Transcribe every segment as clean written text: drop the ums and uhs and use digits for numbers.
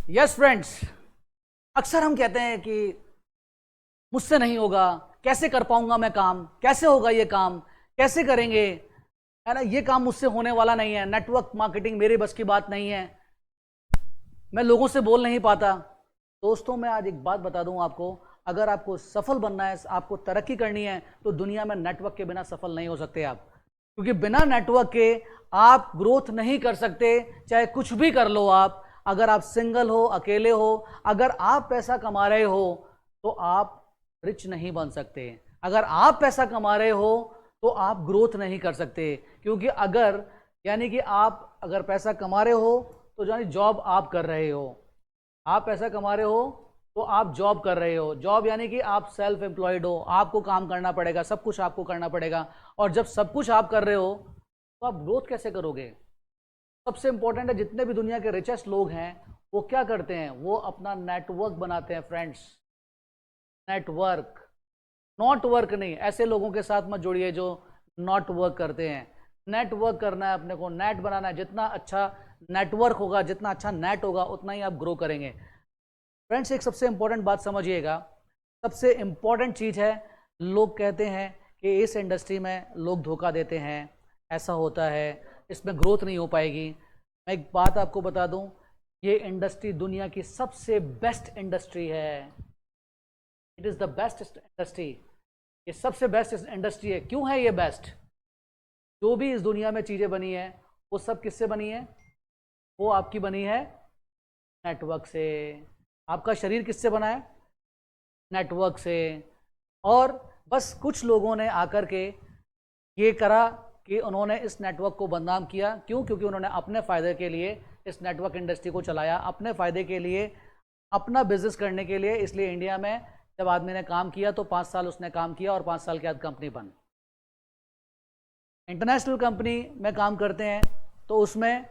Yes friends, अक्सर हम कहते हैं कि मुझसे नहीं होगा, कैसे कर पाऊंगा मैं काम, कैसे होगा ये काम, कैसे करेंगे, है ना, ये काम मुझसे होने वाला नहीं है, नेटवर्क मार्केटिंग मेरे बस की बात नहीं है, मैं लोगों से बोल नहीं पाता। दोस्तों, मैं आज एक बात बता दूं आपको, अगर आपको सफल बनना है, आपको तरक्की करनी है, तो दुनिया में नेटवर्क के बिना सफल नहीं हो सकते आप। क्योंकि बिना नेटवर्क के आप ग्रोथ नहीं कर सकते, चाहे कुछ भी कर लो आप। अगर आप सिंगल हो, अकेले हो, अगर आप पैसा कमा रहे हो, तो आप रिच नहीं बन सकते। अगर आप पैसा कमा रहे हो तो आप ग्रोथ नहीं कर सकते। क्योंकि अगर यानी कि आप अगर पैसा कमा रहे हो तो यानी जॉब आप कर रहे हो, आप पैसा कमा रहे हो तो आप जॉब कर रहे हो। जॉब यानी कि आप सेल्फ एम्प्लॉयड हो, आपको काम करना पड़ेगा, सब कुछ आपको करना पड़ेगा। और जब सब कुछ आप कर रहे हो तो आप ग्रोथ कैसे करोगे? सबसे इंपॉर्टेंट है, जितने भी दुनिया के रिचेस्ट लोग हैं वो क्या करते हैं? वो अपना नेटवर्क बनाते हैं फ्रेंड्स। नेटवर्क, नॉट वर्क नहीं। ऐसे लोगों के साथ मत जुड़िए जो नॉट वर्क करते हैं। नेटवर्क करना है अपने को, नेट बनाना है। जितना अच्छा नेटवर्क होगा, जितना अच्छा नेट होगा, उतना ही आप ग्रो करेंगे। फ्रेंड्स, एक सबसे इंपॉर्टेंट बात समझिएगा, सबसे इंपॉर्टेंट चीज है, लोग कहते हैं कि इस इंडस्ट्री में लोग धोखा देते हैं, ऐसा होता है, इसमें ग्रोथ नहीं हो पाएगी। मैं एक बात आपको बता दूं, ये इंडस्ट्री दुनिया की सबसे बेस्ट इंडस्ट्री है। It is the best industry. ये सबसे बेस्ट इंडस्ट्री है। क्यों है ये बेस्ट? जो भी इस दुनिया में चीज़ें बनी है वो सब किससे बनी है? वो आपकी बनी है नेटवर्क से। आपका शरीर किससे बना है? नेटवर्क से। और बस कुछ लोगों ने आकर के ये करा कि उन्होंने इस नेटवर्क को बदनाम किया। क्यों? क्योंकि उन्होंने अपने फ़ायदे के लिए इस नेटवर्क इंडस्ट्री को चलाया, अपने फ़ायदे के लिए, अपना बिजनेस करने के लिए। इसलिए इंडिया में जब आदमी ने काम किया तो 5 साल उसने काम किया और 5 साल के बाद कंपनी बन। इंटरनेशनल कंपनी में काम करते हैं तो उसमें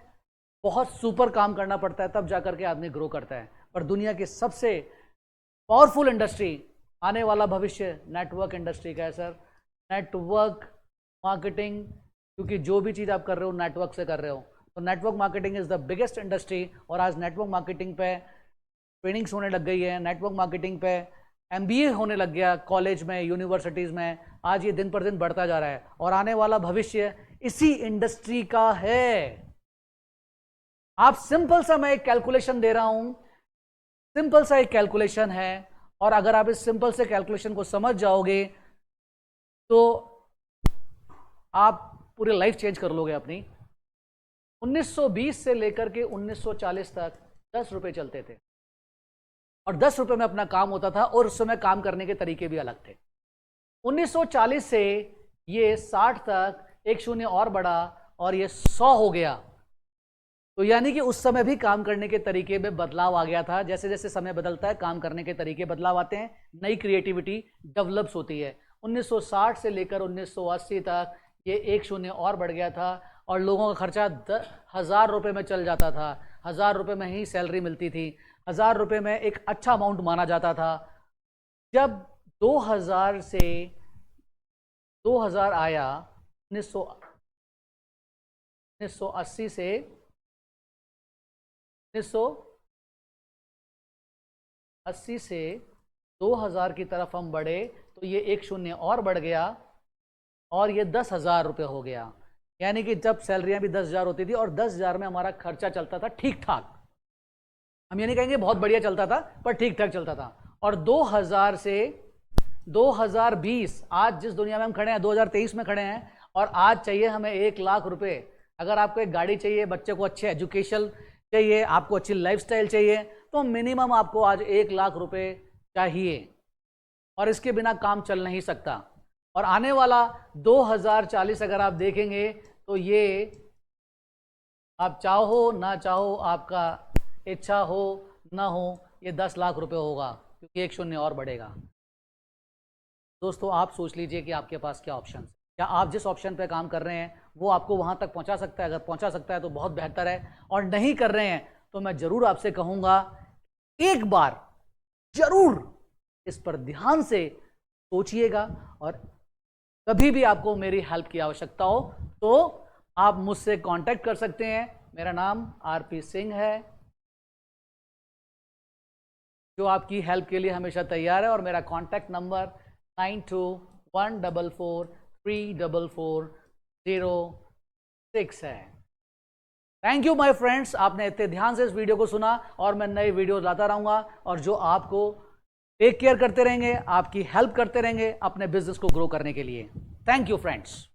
बहुत सुपर काम करना पड़ता है, तब जाकर के आदमी ग्रो करता है। पर दुनिया की सबसे पावरफुल इंडस्ट्री, आने वाला भविष्य नेटवर्क इंडस्ट्री का है सर। नेटवर्क मार्केटिंग, क्योंकि जो भी चीज़ आप कर रहे हो नेटवर्क से कर रहे हो, तो network marketing is the biggest industry. और आज नेटवर्क मार्केटिंग पे ट्रेनिंग्स होने लग गई है, नेटवर्क मार्केटिंग पे एमबीए होने लग गया कॉलेज में, यूनिवर्सिटीज़ में। आज ये दिन पर दिन बढ़ता जा रहा है और आने वाला भविष्य इसी इंडस्ट्री का है। आप सिंपल सा, मैं एक कैलकुलेशन दे रहा हूं, सिंपल सा एक कैलकुलेशन है, और अगर आप इस सिंपल से कैलकुलेशन को समझ जाओगे तो आप पूरी लाइफ चेंज कर लोगे अपनी। 1920 से लेकर के 1940 तक 10 रुपए चलते थे और 10 रुपए में अपना काम होता था, और उस समय काम करने के तरीके भी अलग थे। 1940 से ये 60 तक एक शून्य और बढ़ा और ये 100 हो गया। तो यानी कि उस समय भी काम करने के तरीके में बदलाव आ गया था। जैसे जैसे समय बदलता है काम करने के तरीके बदलाव आते हैं, नई क्रिएटिविटी डेवलप्स होती है। 1960 से लेकर 1980 तक ये एक शून्य और बढ़ गया था और लोगों का खर्चा 1000 रुपये में चल जाता था। 1000 रुपये में ही सैलरी मिलती थी। 1000 रुपये में एक अच्छा अमाउंट माना जाता था। जब 2000 से 2000 आया, 1980 से 1980 से 2000 की तरफ हम बढ़े तो ये एक शून्य और बढ़ गया और ये 10,000 रुपये हो गया। यानी कि जब सैलरियां भी 10,000 होती थी और 10,000 में हमारा खर्चा चलता था ठीक ठाक। हम ये नहीं कहेंगे बहुत बढ़िया चलता था, पर ठीक ठाक चलता था। और 2000 से 2020, आज जिस दुनिया में हम खड़े हैं, 2023 में खड़े हैं, और आज चाहिए हमें 1,00,000 रुपये। अगर आपको एक गाड़ी चाहिए, बच्चे को अच्छे एजुकेशन चाहिए, आपको अच्छी लाइफस्टाइल चाहिए, तो मिनिमम आपको आज 1,00,000 रुपये चाहिए, और इसके बिना काम चल नहीं सकता। और आने वाला 2040 अगर आप देखेंगे तो ये, आप चाहो ना चाहो, आपका इच्छा हो ना हो, ये 10,00,000 रुपये होगा, क्योंकि एक शून्य और बढ़ेगा। दोस्तों, आप सोच लीजिए कि आपके पास क्या ऑप्शन है। क्या आप जिस ऑप्शन पे काम कर रहे हैं वो आपको वहां तक पहुंचा सकता है? अगर पहुंचा सकता है तो बहुत बेहतर है, और नहीं कर रहे हैं तो मैं जरूर आपसे कहूंगा, एक बार जरूर इस पर ध्यान से सोचिएगा। और कभी भी आपको मेरी हेल्प की आवश्यकता हो तो आप मुझसे कांटेक्ट कर सकते हैं। मेरा नाम आरपी सिंह है। जो आपकी हेल्प के लिए हमेशा तैयार है। और मेरा कॉन्टैक्ट नंबर 9214434406 है। थैंक यू माय फ्रेंड्स, आपने इतने ध्यान से इस वीडियो को सुना और मैं नए वीडियो लाता रहूँगा और जो आपको टेक केयर करते रहेंगे, आपकी हेल्प करते रहेंगे अपने बिजनेस को ग्रो करने के लिए। Thank you friends.